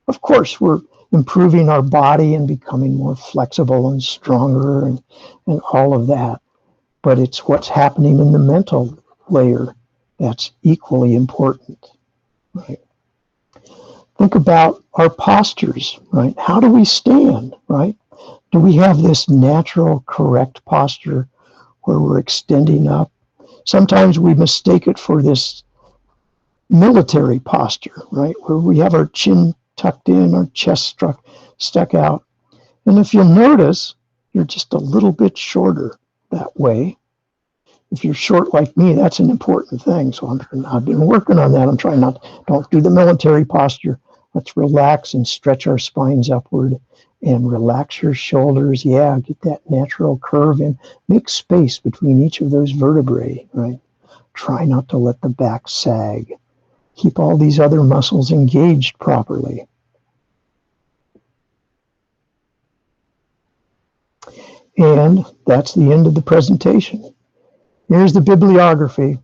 Of course, we're improving our body and becoming more flexible and stronger and all of that. But it's what's happening in the mental layer that's equally important, right? Think about our postures, right? How do we stand, right? Do we have this natural, correct posture where we're extending up? Sometimes we mistake it for this military posture, right? Where we have our chin tucked in, our chest stuck out. And if you'll notice, you're just a little bit shorter that way. If you're short like me, that's an important thing. So I've been working on that. I'm trying don't do the military posture. Let's relax and stretch our spines upward and relax your shoulders. Yeah, get that natural curve in. Make space between each of those vertebrae, right? Try not to let the back sag. Keep all these other muscles engaged properly. And that's the end of the presentation. Here's the bibliography.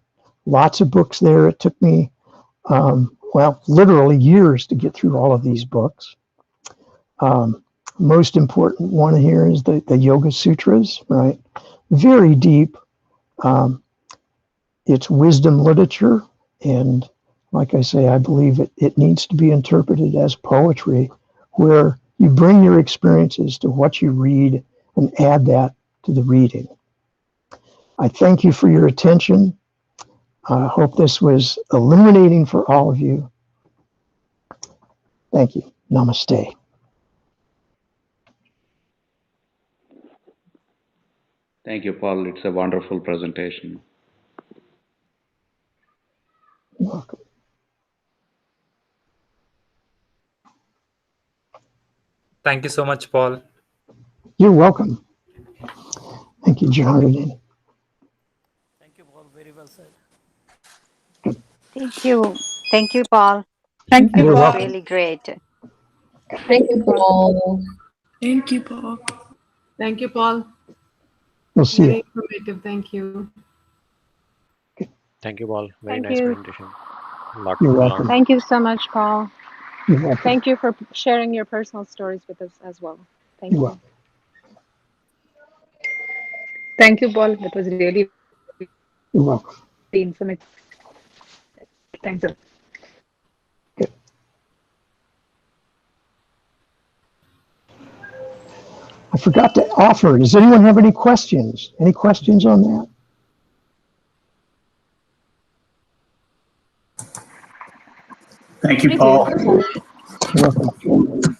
Lots of books there. It took me, well, literally years to get through all of these books. Most important one here is the Yoga Sutras, right? Very deep. It's wisdom literature. And like I say, I believe it needs to be interpreted as poetry, where you bring your experiences to what you read and add that to the reading. I thank you for your attention. I hope this was illuminating for all of you. Thank you. Namaste. Thank you, Paul. It's a wonderful presentation. You're welcome. Thank you so much, Paul. You're welcome. Thank you, Jonathan. Thank you, Paul. Very well said. Thank you. Thank you, Paul. Thank That you, You're was welcome. really great. Thank you, Paul. Thank you, Paul. Thank you, Paul. We'll see Very you. informative. Thank you. Thank you, Paul. Very Thank nice you. presentation. Lot You're to welcome. learn. Thank you so much, Paul. You're welcome. Thank you for sharing your personal stories with us as well. Thank You're you. welcome. Thank you, Paul. That was really You're welcome. informative. Thanks. Good. I forgot to offer. Does anyone have any questions? Any questions on that? Thank you, I Paul. do. You're welcome.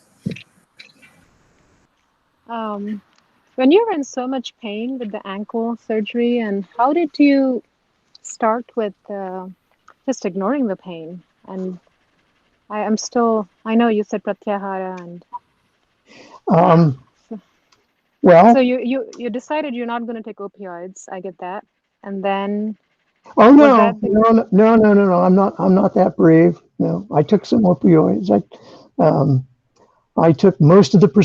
When you were in so much pain with the ankle surgery, and how did you start with just ignoring the pain? And I know you said pratyahara, and so Well, you decided you're not going to take opioids. I get that. And then oh was no, that the, no. I'm not that brave. No, I took some opioids. I took most of the